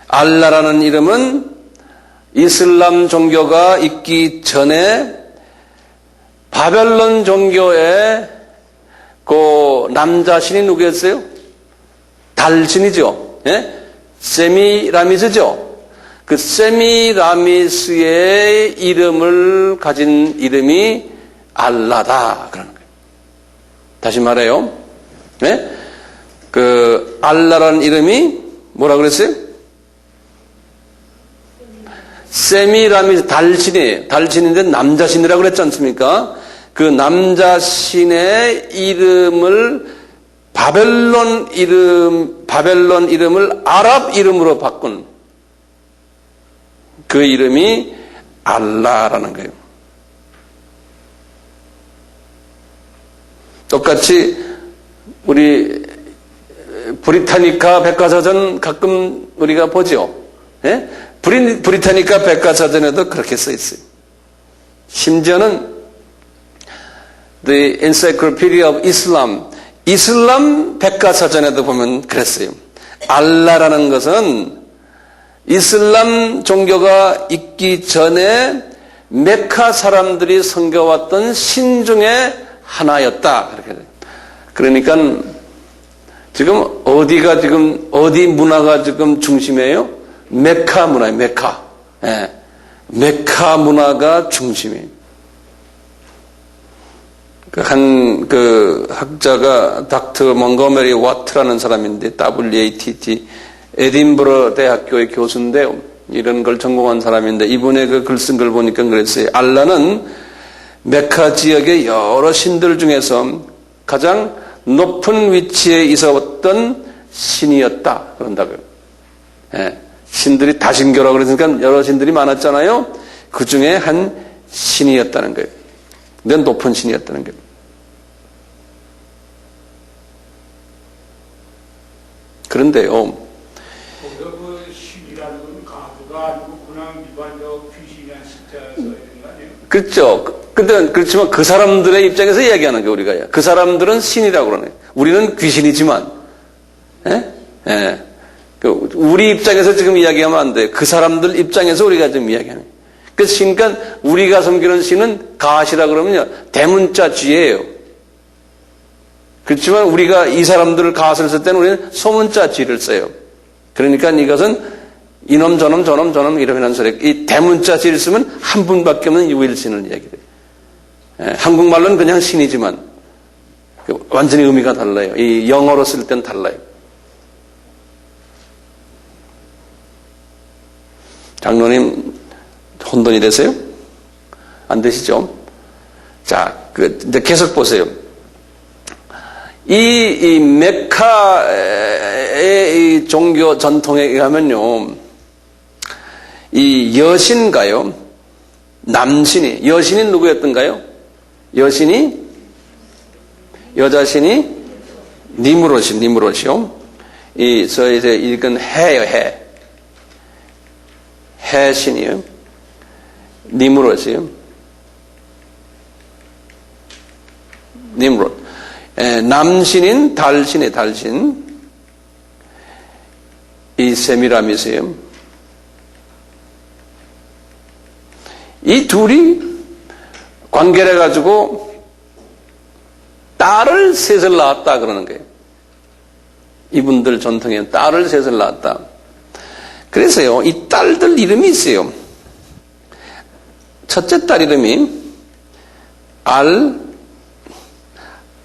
알라라는 이름은 이슬람 종교가 있기 전에 바벨론 종교의 그 남자신이 누구였어요? 달신이죠. 예? 세미라미스죠. 그 세미라미스의 이름을 가진 이름이 알라다 그러는 거예요. 다시 말해요. 예? 그 알라라는 이름이 뭐라 그랬어요? 세미라미스 달신이에요. 달신인데 남자신이라고 그랬지 않습니까? 그 남자신의 이름을 바벨론 이름을 아랍 이름으로 바꾼 그 이름이 알라라는 거예요. 똑같이 우리 브리타니카 백과사전 가끔 우리가 보죠. 예? 브리타니카 백과사전에도 그렇게 써 있어요. 심지어는 The Encyclopedia of Islam, 이슬람 백과사전에도 보면 그랬어요. 알라라는 것은 이슬람 종교가 있기 전에 메카 사람들이 섬겨왔던 신 중에 하나였다. 그렇게 돼요. 그러니까 지금 어디 문화가 지금 중심이에요? 메카 문화예요, 메카. 예. 메카 문화가 중심이에요. 한 학자가 닥터 몽고메리 와트라는 사람인데, WATT, 에딘버러 대학교의 교수인데요. 이런 걸 전공한 사람인데, 이분의 그 글 쓴 걸 보니까 그랬어요. 알라는 메카 지역의 여러 신들 중에서 가장 높은 위치에 있었던 신이었다. 그런다고요. 예. 신들이 다신교라고 그랬으니까 여러 신들이 많았잖아요. 그 중에 한 신이었다는 거예요. 근데 높은 신이었다는 거예요. 그런데요. 그 신이라는 건 가부가 아니고 그냥 일반적 귀신이란 숫자에서 이런 거 아니에요? 그렇죠. 근데 그렇지만 그 사람들의 입장에서 이야기하는 게 우리가. 그 사람들은 신이라고 그러네. 우리는 귀신이지만. 예? 예. 우리 입장에서 지금 이야기하면 안 돼. 그 사람들 입장에서 우리가 지금 이야기하는 거예요. 그러니까 우리가 섬기는 신은 가시라 그러면요. 대문자 쥐예요. 그렇지만 우리가 이 사람들을 가시를 쓸 때는 우리는 소문자 쥐를 써요. 그러니까 이것은 이놈 저놈 이러면 소리. 이 대문자 쥐를 쓰면 한 분밖에 없는 유일신을 이야기해요. 예, 한국말로는 그냥 신이지만 완전히 의미가 달라요. 이 영어로 쓸 땐 달라요. 장로님 혼돈이 되세요? 안 되시죠? 자, 이제 계속 보세요. 이 메카의 이 종교 전통에 의하면요, 이 여신가요? 남신이, 여신이 누구였던가요? 여자신이 니무롯이요. 저희 이제 읽은 해예요, 해신이요. 니무롯이요. 니무롯. 남신인 달신이에요, 달신. 이 세미라미스예요. 이 둘이 관계를 해가지고 딸을 셋을 낳았다 그러는 거예요. 이분들 전통에 딸을 셋을 낳았다. 그래서요, 이 딸들 이름이 있어요. 첫째 딸 이름이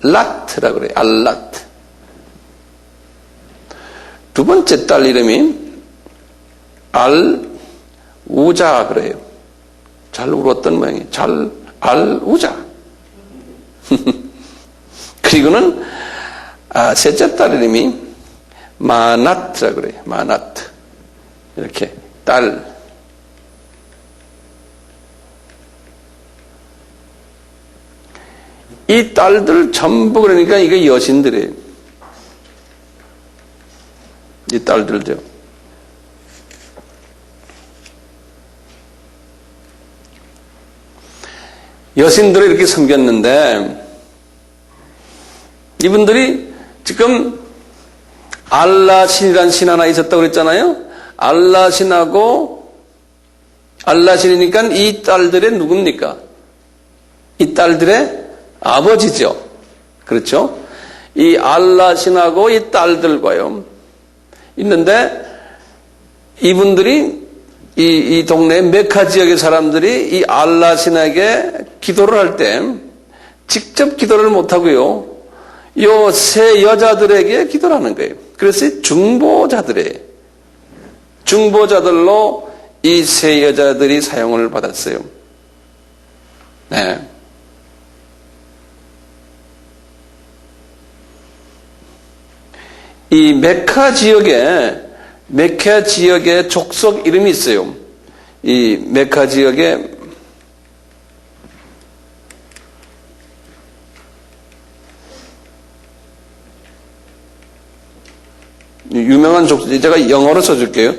알라트라 그래요. 알라트. 두 번째 딸 이름이 알우자 그래요. 잘 울었던 모양이에요. 알우자. 그리고는 셋째 딸 이름이 마나트라 그래요. 마나트. 이렇게 딸. 이 딸들 전부 그러니까 이게 여신들이에요. 이 딸들죠. 여신들을 이렇게 섬겼는데 이분들이 지금 알라 신이라는 신 하나 있었다고 그랬잖아요. 알라 신하고 알라 신이니까 이 딸들의 누굽니까? 이 딸들의 아버지죠. 그렇죠? 이 알라 신하고 이 딸들과요. 있는데 이분들이 이 동네 메카 지역의 사람들이 이 알라 신에게 기도를 할 때 직접 기도를 못하고요. 요 세 여자들에게 기도를 하는 거예요. 그래서 중보자들로 이 세 여자들이 사용을 받았어요. 네. 이 메카 지역에 족속 이름이 있어요. 이 메카 지역에 유명한 족속, 제가 영어로 써줄게요.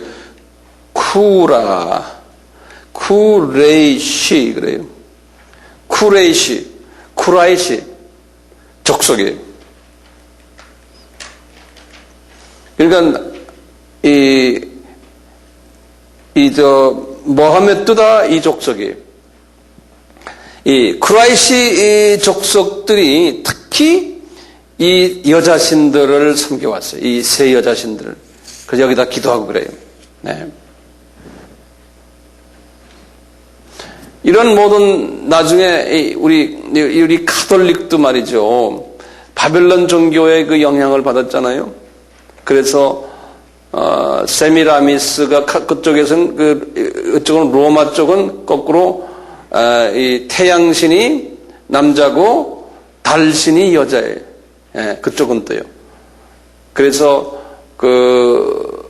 쿠레이시 그래요. 쿠라이시 족속이에요. 그러니까 모하메드다 이 족속이에요. 이 쿠라이시 족속들이 특히 이 여자신들을 섬겨왔어요. 이 세 여자신들을. 그래서 여기다 기도하고 그래요. 네. 이런 모든 나중에 우리 가톨릭도 말이죠. 바벨론 종교의 그 영향을 받았잖아요. 그래서 세미라미스가 그쪽에서는 이쪽은 로마 쪽은 거꾸로 이 태양신이 남자고 달신이 여자예요. 예, 그쪽은 또요. 그래서 그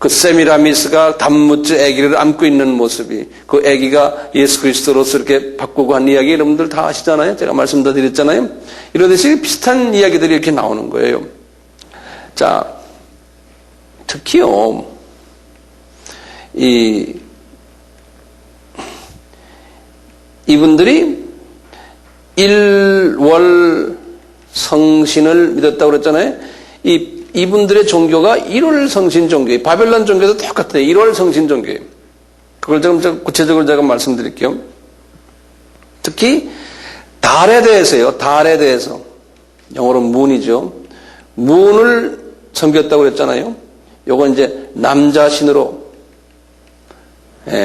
세미라미스가 단무째 아기를 안고 있는 모습이 그 아기가 예수 그리스도로서 이렇게 바꾸고 한 이야기 여러분들 다 아시잖아요. 제가 말씀 다 드렸잖아요. 이러듯이 비슷한 이야기들이 이렇게 나오는 거예요. 자, 특히요, 이분들이 일월 성신을 믿었다고 그랬잖아요. 이분들의 종교가 일월 성신 종교예요. 바벨론 종교도 똑같아요. 일월 성신 종교예요. 그걸 좀 구체적으로 제가 말씀드릴게요. 특히 달에 대해서요. 달에 대해서. 영어로 문이죠. 문을 섬겼다고 그랬잖아요. 요건 이제 남자 신으로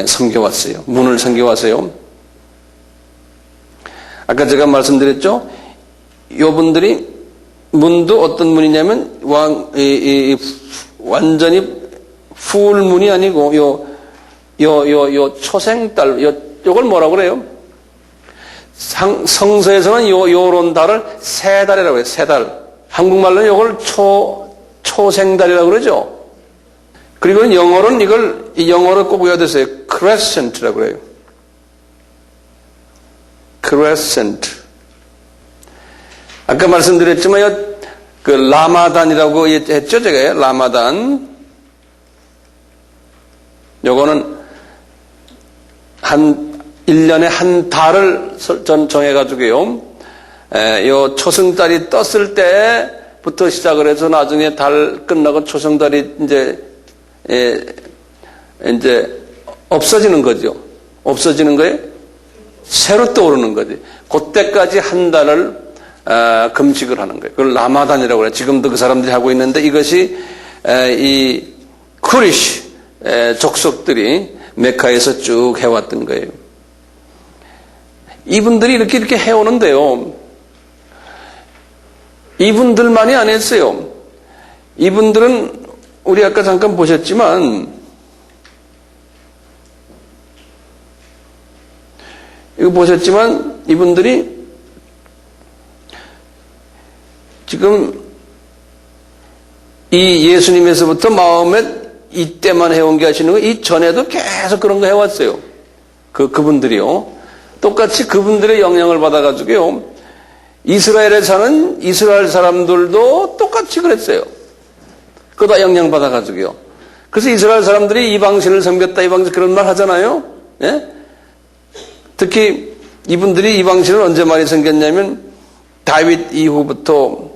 섬겨왔어요. 문을 섬겨왔어요. 아까 제가 말씀드렸죠. 요분들이 문도 어떤 문이냐면 완전히 풀문이 아니고 요 초생달 요걸 뭐라고 그래요? 성서에서는 요런 달을 세달이라고 해요. 세달. 한국말로는 요걸 초생달이라고 그러죠. 그리고 영어로는 영어로 꼭 외워야 되세요. crescent라고 그래요. crescent. 아까 말씀드렸지만 그 라마단이라고 했죠, 제가. 라마단. 요거는 1년에 한 달을 정해가지고요. 요 초승달이 떴을 때부터 시작을 해서 나중에 달 끝나고 초승달이 이제 없어지는 거죠. 없어지는 거예요. 새로 떠오르는 거지. 그때까지 한 달을 금식을 하는 거예요. 그걸 라마단이라고 해요. 지금도 그 사람들이 하고 있는데 이것이 이 쿠리시 족속들이 메카에서 쭉 해왔던 거예요. 이분들이 이렇게 해오는데요. 이분들만이 안 했어요. 이분들은 우리 아까 잠깐 보셨지만 이분들이 지금 이 예수님에서부터 마음에 이때만 해온 게 하시는 거, 이 전에도 계속 그런 거 해왔어요. 그분들이요. 똑같이 그분들의 영향을 받아가지고요. 이스라엘에 사는 이스라엘 사람들도 똑같이 그랬어요. 그거 다 영향받아가지고요. 그래서 이스라엘 사람들이 이방신을 섬겼다, 이방신 그런 말 하잖아요. 예? 특히 이분들이 이방신을 언제 많이 섬겼냐면 다윗 이후부터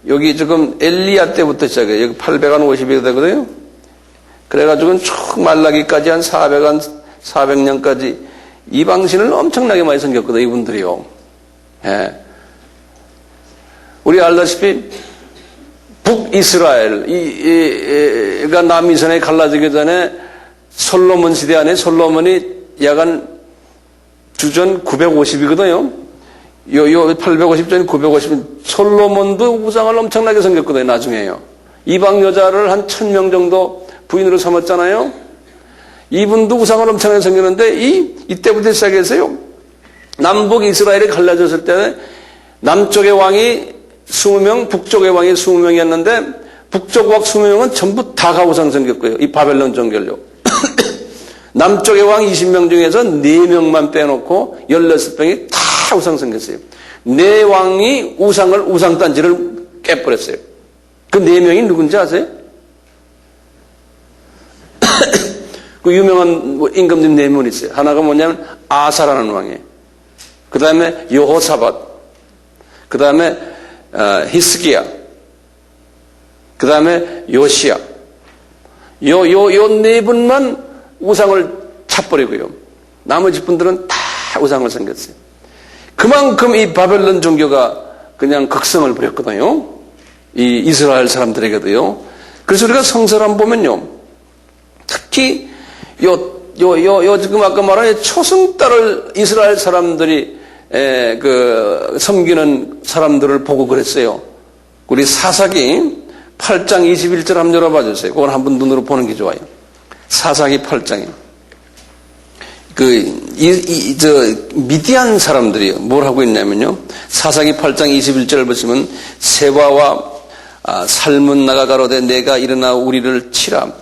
여기 지금 엘리야 때부터 시작해요. 여기 850이 되거든요. 그래가지고는 쭉 말라기까지 한 400년까지 이방신을 엄청나게 많이 섬겼거든요. 이분들이요. 예. 우리 알다시피 북이스라엘가 남이선에 갈라지기 전에 솔로몬 시대 안에 솔로몬이 약간 주전 950이거든요. 요 850전 950 솔로몬도 우상을 엄청나게 섬겼거든요. 나중에요. 이방 여자를 한 1000명 정도 부인으로 삼았잖아요. 이분도 우상을 엄청나게 섬겼는데 이때부터 시작해서요. 남북 이스라엘이 갈라졌을 때 남쪽의 왕이 20명, 북쪽의 왕이 20명이었는데 북쪽 왕 20명은 전부 다가 우상 섬겼고요. 이 바벨론 종교요. 남쪽의 왕 20명 중에서 4명만 빼놓고 16명이 다 우상 섬겼어요. 4왕이 우상단지를 깨버렸어요. 그 4명이 누군지 아세요? 그 유명한 임금님 4명 있어요. 하나가 뭐냐면 아사라는 왕이에요. 그 다음에 여호사밧, 그 다음에 히스기야, 그 다음에 요시야. 요 4분만 우상을 차버리고요. 나머지 분들은 다 우상을 섬겼어요. 그만큼 이 바벨론 종교가 그냥 극성을 부렸거든요. 이 이스라엘 사람들에게도요. 그래서 우리가 성서를 보면요. 특히 지금 아까 말한 초승달을 이스라엘 사람들이 섬기는 사람들을 보고 그랬어요. 우리 사사기 8장 21절 한번 열어봐 주세요. 그건 한번 눈으로 보는 게 좋아요. 사사기 8장에. 미디안 사람들이 뭘 하고 있냐면요. 사사기 8장 21절을 보시면 세바와 살문나가 가로되 내가 일어나 우리를 치라.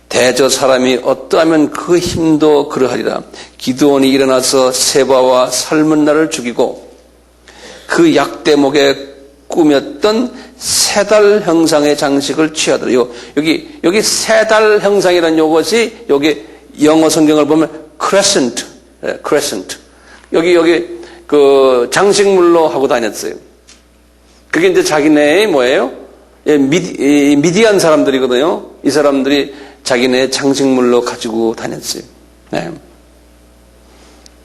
대저 사람이 어떠하면 그 힘도 그러하리라. 기드온이 일어나서 세바와 살문나를 죽이고 그 약대목에 꾸몄던 세달 형상의 장식을 취하더라. 여기 세달 형상이라는 요것이 여기 영어 성경을 보면 crescent. 여기 그 장식물로 하고 다녔어요. 그게 이제 자기네의 뭐예요? 미디안 사람들이거든요. 이 사람들이 자기네 장식물로 가지고 다녔어요. 네.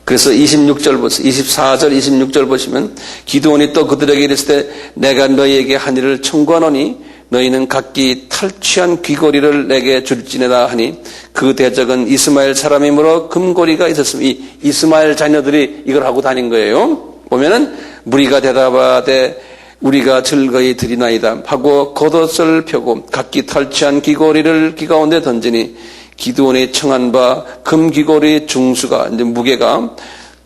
그래서 26절 보세요. 24절, 26절 보시면 기드온이 또 그들에게 이르시되 내가 너희에게 한 일을 청구하노니 너희는 각기 탈취한 귀고리를 내게 줄지니라 하니 그 대적은 이스마엘 사람이므로 금고리가 있었으며 이 이스마엘 자녀들이 이걸 하고 다닌 거예요. 보면은 무리가 대답하되 우리가 즐거이 드리나이다 하고 겉옷을 펴고 각기 탈취한 귀고리를 귀 가운데 던지니 기드온이 청한 바 금귀고리 중수가 이제 무게가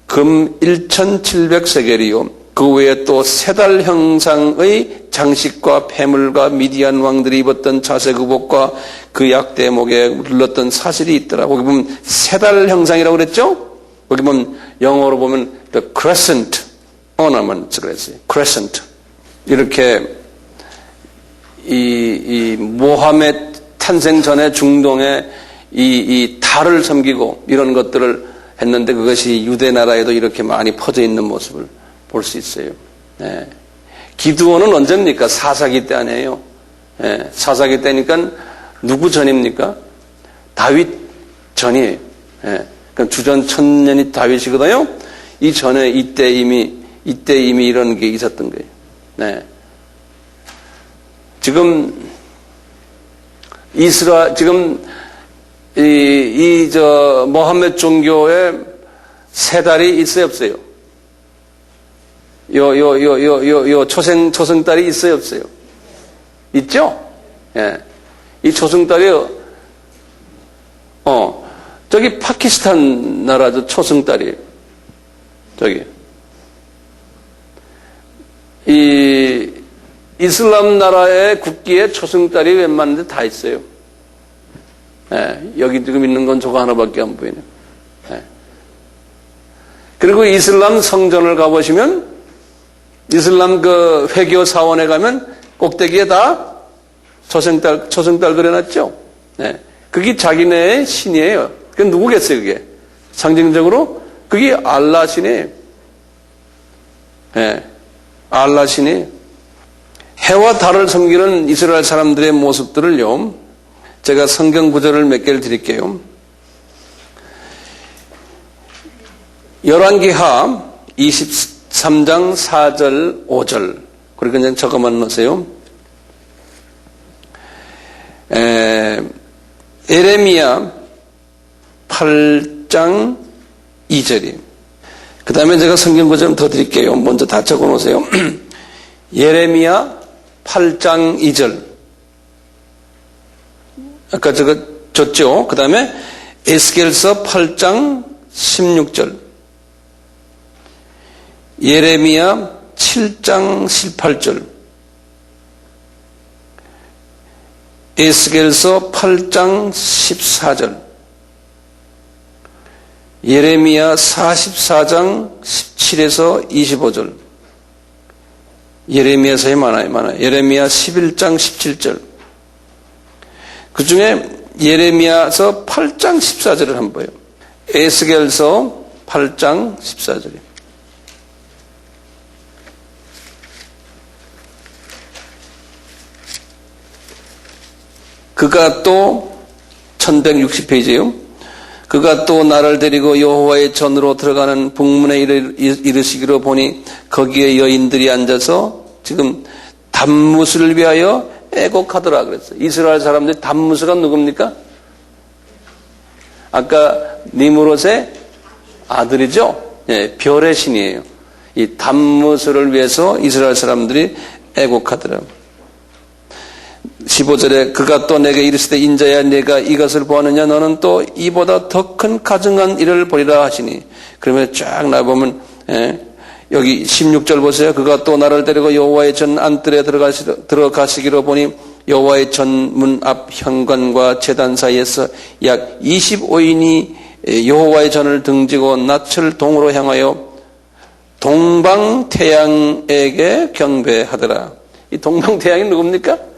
금 1700세겔이요. 그 외에 또 세달 형상의 장식과 폐물과 미디안 왕들이 입었던 자색의복과 그 약대목에 눌렀던 사실이 있더라. 거기 보면 세달 형상이라고 그랬죠? 거기 보면 영어로 보면 the crescent ornaments라고 했어요. crescent. 이렇게 이 모하메 탄생 전에 중동에 이 달을 섬기고 이런 것들을 했는데 그것이 유대 나라에도 이렇게 많이 퍼져 있는 모습을 볼 수 있어요. 네. 기드온은 언제입니까? 사사기 때 아니에요. 네. 사사기 때니까 누구 전입니까? 다윗 전이에요. 네. 그러니까 주전 1000년이 다윗이거든요. 이 전에 이때 이미 이런 게 있었던 거예요. 네. 지금 모함메드 종교에 세 달이 있어요, 없어요? 초승달이 있어요, 없어요? 있죠? 예. 이 초승달이, 저기 파키스탄 나라죠, 초승달이. 저기. 이 이슬람 나라의 국기에 초승달이 웬만한 데 다 있어요. 예. 여기 지금 있는 건 저거 하나밖에 안 보이네. 예. 그리고 이슬람 성전을 가보시면, 이슬람 그 회교 사원에 가면 꼭대기에 다 초승달 그려놨죠? 네. 그게 자기네의 신이에요. 그게 누구겠어요, 그게? 상징적으로? 그게 알라 신이에요. 네. 알라 신이. 해와 달을 섬기는 이스라엘 사람들의 모습들을요, 제가 성경 구절을 몇 개를 드릴게요. 열왕기하 23장 4절 5절. 그리고 그냥 저거만 넣으세요. 에레미야 8장 2절이. 그 다음에 제가 성경 구절 더 드릴게요. 먼저 다 적어 놓으세요. 예레미야 8장 2절. 아까 저거 줬죠. 그 다음에 에스겔서 8장 16절. 예레미야 7장 18절. 에스겔서 8장 14절. 예레미야 44장 17에서 25절. 예레미야서에 많아요. 예레미야 11장 17절. 그 중에 예레미야서 8장 14절을 한번 봐요. 에스겔서 8장 14절이에요. 그가 또 1160페이지에요. 그가 또 나를 데리고 여호와의 전으로 들어가는 북문에 이르시기로 보니 거기에 여인들이 앉아서 지금 담무스를 위하여 애곡하더라 그랬어요. 이스라엘 사람들이 담무스가 누굽니까? 아까 니므롯의 아들이죠. 예, 별의 신이에요. 이 담무스를 위해서 이스라엘 사람들이 애곡하더라. 15절에 그가 또 내게 이르시되 인자야 내가 이것을 보았느냐 너는 또 이보다 더 큰 가증한 일을 보리라 하시니. 그러면 쫙 나보면 여기 16절 보세요. 그가 또 나를 데리고 여호와의 전 안뜰에 들어가시기로 보니 여호와의 전 문 앞 현관과 제단 사이에서 약 25인이 여호와의 전을 등지고 낯을 동으로 향하여 동방태양에게 경배하더라. 이 동방태양이 누굽니까?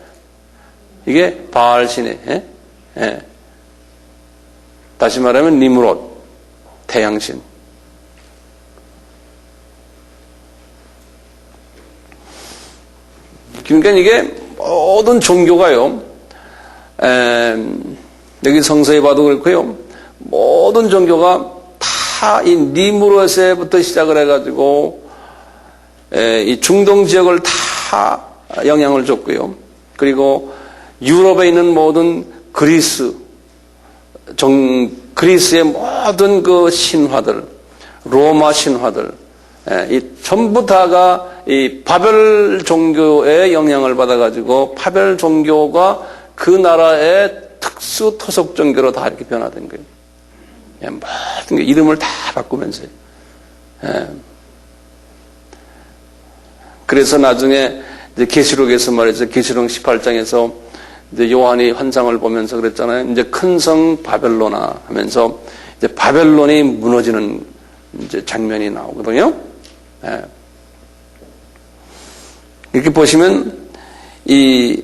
이게 바알신이에요. 다시 말하면 니므롯, 태양신. 그러니까 이게 모든 종교가요, 여기 성서에 봐도 그렇고요, 모든 종교가 다 이 니므롯에부터 시작을 해가지고 이 중동 지역을 다 영향을 줬고요. 그리고 유럽에 있는 모든 그리스의 모든 그 신화들, 로마 신화들, 이 전부 다가 이 바벨 종교의 영향을 받아가지고 바벨 종교가 그 나라의 특수 토속 종교로 다 이렇게 변화된 거예요. 모든 게 이름을 다 바꾸면서요. 그래서 나중에 이제 계시록에서 말이죠. 계시록 18장에서 이제 요한이 환상을 보면서 그랬잖아요. 이제 큰 성 바벨로나 하면서 이제 바벨론이 무너지는 이제 장면이 나오거든요. 이렇게 보시면 이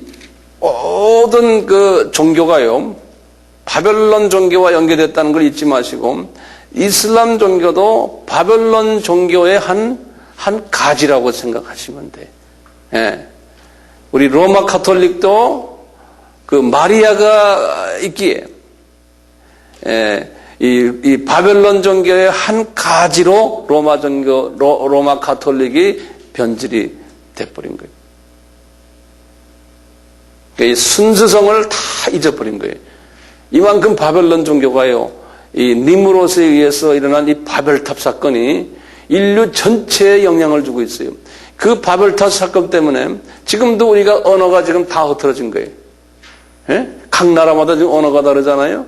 모든 그 종교가요, 바벨론 종교와 연계됐다는 걸 잊지 마시고, 이슬람 종교도 바벨론 종교의 한 가지라고 생각하시면 돼. 우리 로마 카톨릭도 그 마리아가 있기에 이 바벨론 종교의 한 가지로 로마 카톨릭이 변질이 돼버린 거예요. 그러니까 이 순수성을 다 잊어버린 거예요. 이만큼 바벨론 종교가요, 이 니므롯에 의해서 일어난 이 바벨탑 사건이 인류 전체에 영향을 주고 있어요. 그 바벨탑 사건 때문에 지금도 우리가 언어가 지금 다 흐트러진 거예요. 예? 각 나라마다 지금 언어가 다르잖아요.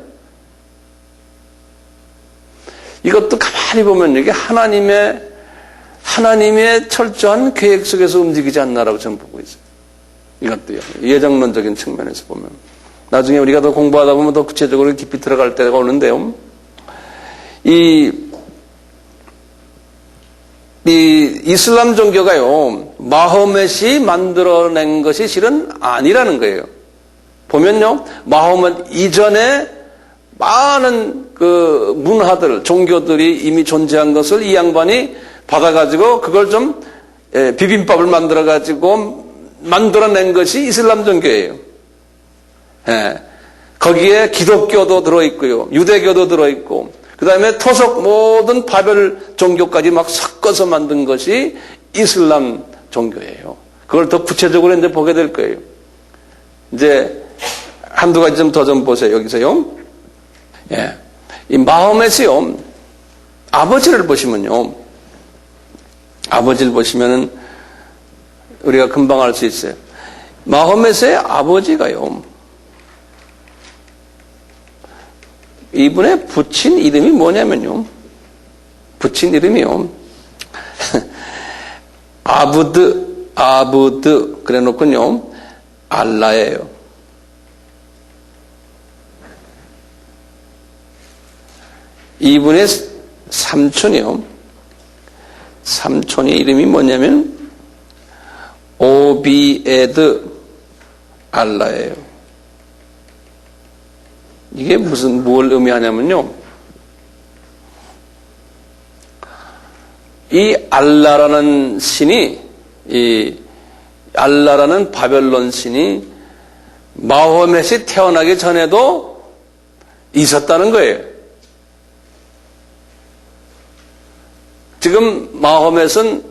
이것도 가만히 보면 이게 하나님의 철저한 계획 속에서 움직이지 않나라고 저는 보고 있어요. 이것도요. 예정론적인 측면에서 보면. 나중에 우리가 더 공부하다 보면 더 구체적으로 깊이 들어갈 때가 오는데요. 이 이슬람 종교가요, 마호멧이 만들어낸 것이 실은 아니라는 거예요. 보면요, 마호멧 이전에 많은 그 문화들, 종교들이 이미 존재한 것을 이 양반이 받아가지고 그걸 좀 비빔밥을 만들어가지고 만들어낸 것이 이슬람 종교예요. 예. 거기에 기독교도 들어있고요, 유대교도 들어있고, 그 다음에 토속 모든 바벨 종교까지 막 섞어서 만든 것이 이슬람 종교예요. 그걸 더 구체적으로 이제 보게 될 거예요. 이제 한두 가지 좀 더 좀 보세요. 여기서요. 예. 이 마호멧이요, 아버지를 보시면요, 아버지를 보시면은 우리가 금방 알 수 있어요. 마호멧의 아버지가요, 이분의 붙인 이름이 뭐냐면요, 붙인 이름이요, 아부드 그래 놓고요, 알라예요. 이분의 삼촌이 이름이 뭐냐면 오비에드 알라예요. 이게 뭘 의미하냐면요, 이 알라라는 신이, 이 알라라는 바벨론 신이 마호멧이 태어나기 전에도 있었다는 거예요. 지금 마호멧은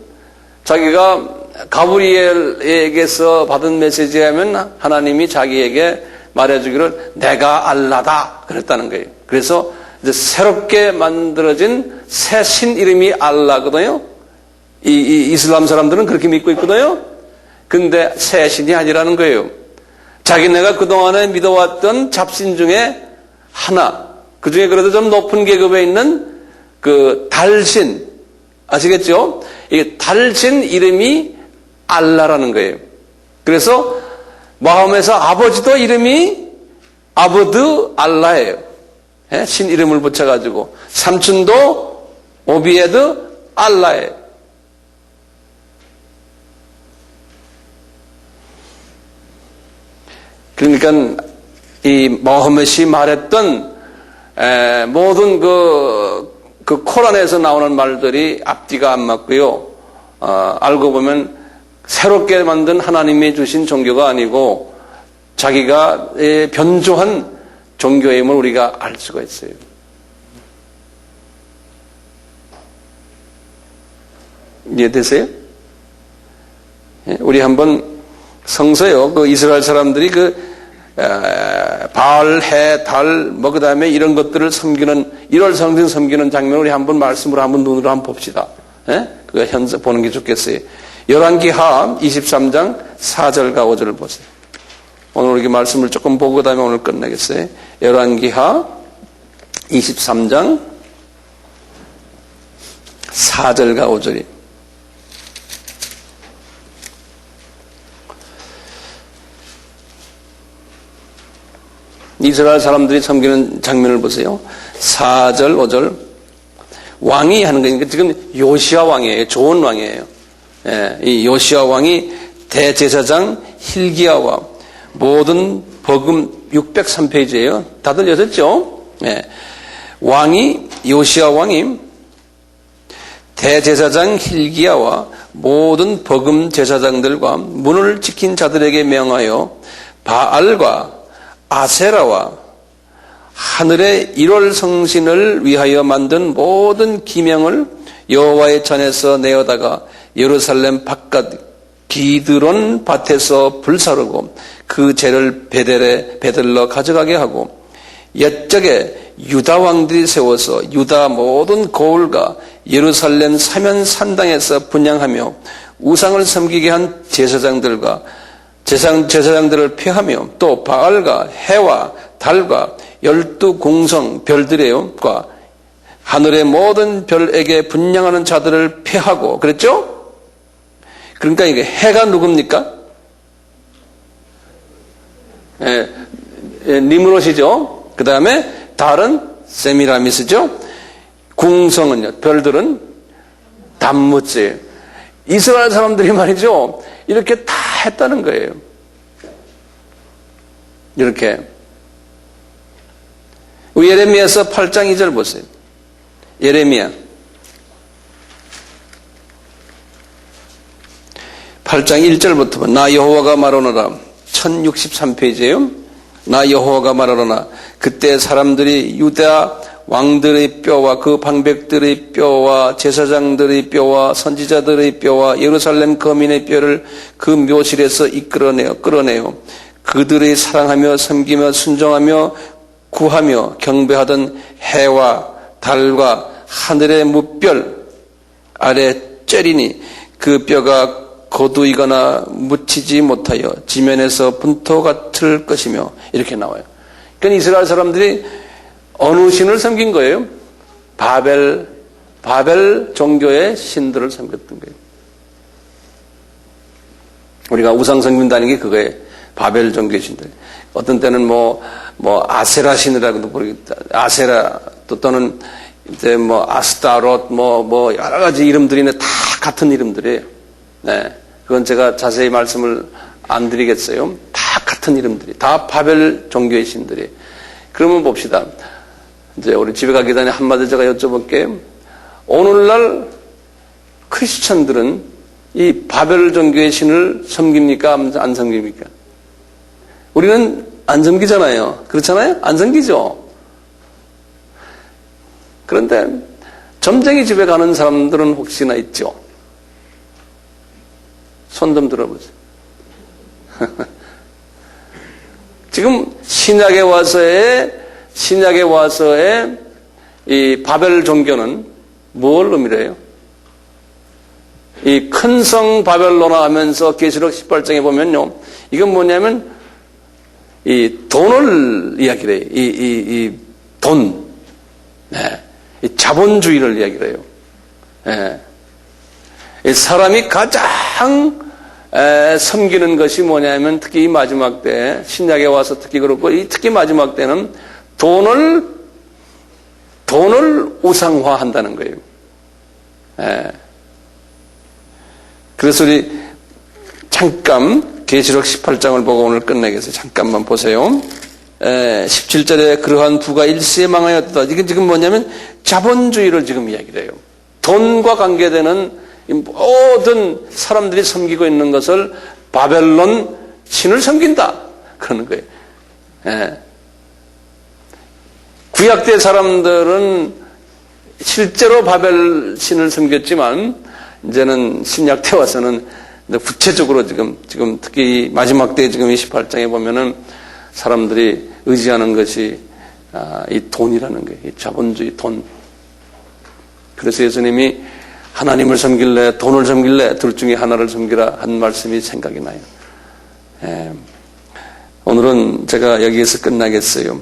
자기가 가브리엘에게서 받은 메시지에 하면 하나님이 자기에게 말해주기를 내가 알라다 그랬다는 거예요. 그래서 이제 새롭게 만들어진 새 신 이름이 알라거든요. 이 이슬람 사람들은 그렇게 믿고 있거든요. 근데 새 신이 아니라는 거예요. 자기네가 그동안에 믿어왔던 잡신 중에 하나, 그 중에 그래도 좀 높은 계급에 있는 그 달신, 아시겠죠? 이 달신 이름이 알라라는 거예요. 그래서 마호멧의 아버지도 이름이 아부드 알라예요. 예? 신 이름을 붙여가지고. 삼촌도 오비에드 알라예요. 그러니까 이 마호멧이 말했던 모든 그 코란에서 나오는 말들이 앞뒤가 안 맞고요. 알고 보면 새롭게 만든 하나님이 주신 종교가 아니고 자기가 변조한 종교임을 우리가 알 수가 있어요. 이해되세요? 우리 한번 성서요, 그 이스라엘 사람들이 바알, 해, 달, 그 다음에 이런 것들을 섬기는, 1월 성신 섬기는 장면을 우리 한번 말씀으로 한번 눈으로 한번 봅시다. 그거 현재 보는 게 좋겠어요. 열왕기하 23장 4절과 5절을 보세요. 오늘 이렇게 말씀을 조금 보고 그 다음에 오늘 끝내겠어요. 열왕기하 23장 4절과 5절이. 이스라엘 사람들이 섬기는 장면을 보세요. 4절, 5절. 왕이 하는 거니까 지금 요시야 왕이에요. 좋은 왕이에요. 예, 이 요시야 왕이 대제사장 힐기야와 모든 복음 603페이지예요. 다들 여셨죠? 예. 요시야 왕이 대제사장 힐기야와 모든 복음 제사장들과 문을 지킨 자들에게 명하여 바알과 아세라와 하늘의 1월 성신을 위하여 만든 모든 기명을 여호와의 전에서 내어다가 예루살렘 바깥 기드론 밭에서 불사르고 그 재를 베들로 가져가게 하고 옛적에 유다 왕들이 세워서 유다 모든 고을과 예루살렘 사면 산당에서 분향하며 우상을 섬기게 한 제사장들과 제사장들을 폐하며 또 바알과 해와 달과 12공성 별들과 하늘의 모든 별에게 분향하는 자들을 폐하고 그랬죠? 그러니까 이게 해가 누굽니까? 니므롯이죠. 그 다음에 달은 세미라미스죠. 궁성은요, 별들은 담무지. 이스라엘 사람들이 말이죠, 이렇게 다 했다는 거예요. 이렇게. 예레미야서 8장 2절 보세요. 예레미야 8장 1절부터 나 여호와가 말하노라. 1063페이지에요. 나 여호와가 말하노라. 그때 사람들이 유다 왕들의 뼈와 그 방백들의 뼈와 제사장들의 뼈와 선지자들의 뼈와 예루살렘 거민의 뼈를 그 묘실에서 끌어내요. 그들의 사랑하며 섬기며 순종하며 구하며 경배하던 해와 달과 하늘의 무별 아래 째리니 그 뼈가 거두이거나 묻히지 못하여 지면에서 분토 같을 것이며 이렇게 나와요. 그러니까 이스라엘 사람들이 어느 신을 섬긴 거예요? 바벨 종교의 신들을 섬겼던 거예요. 우리가 우상 섬긴다는 게 그거예요. 바벨 종교의 신들. 어떤 때는 아세라 신이라고도 부르겠다. 아세라 또는 이제 아스타롯 여러 가지 이름들이 다 같은 이름들이에요. 네. 그건 제가 자세히 말씀을 안 드리겠어요. 다 같은 이름들이, 다 바벨 종교의 신들이. 그러면 봅시다. 이제 우리 집에 가기 전에 한마디 제가 여쭤볼게요. 오늘날 크리스천들은 이 바벨 종교의 신을 섬깁니까? 안 섬깁니까? 우리는 안 섬기잖아요. 그렇잖아요? 안 섬기죠? 그런데 점쟁이 집에 가는 사람들은 혹시나 있죠? 손 좀 들어보세요. 지금 신약에 와서의 이 바벨 종교는 뭘 의미해요? 이 큰 성 바벨로나 하면서 계시록 18장에 보면요. 이건 뭐냐면 이 돈을 이야기를 해요. 이 돈. 네. 이 자본주의를 이야기를 해요. 네. 이 사람이 가장 섬기는 것이 뭐냐면 특히 이 마지막 때, 신약에 와서 특히 그렇고, 특히 마지막 때는 돈을 우상화한다는 거예요. 그래서 우리 잠깐 계시록 18장을 보고 오늘 끝내겠어요. 잠깐만 보세요. 17절에 그러한 부가 일시에 망하였다. 이게 지금 뭐냐면 자본주의를 지금 이야기를 해요. 돈과 관계되는 모든 사람들이 섬기고 있는 것을 바벨론 신을 섬긴다. 그러는 거예요. 구약 때 사람들은 실제로 바벨 신을 섬겼지만 이제는 신약 때 와서는 구체적으로 지금 특히 마지막 때 지금 28장에 보면은 사람들이 의지하는 것이 이 돈이라는 거예요. 이 자본주의 돈. 그래서 예수님이 하나님을 섬길래 돈을 섬길래 둘 중에 하나를 섬기라 한 말씀이 생각이 나요. 오늘은 제가 여기에서 끝나겠어요.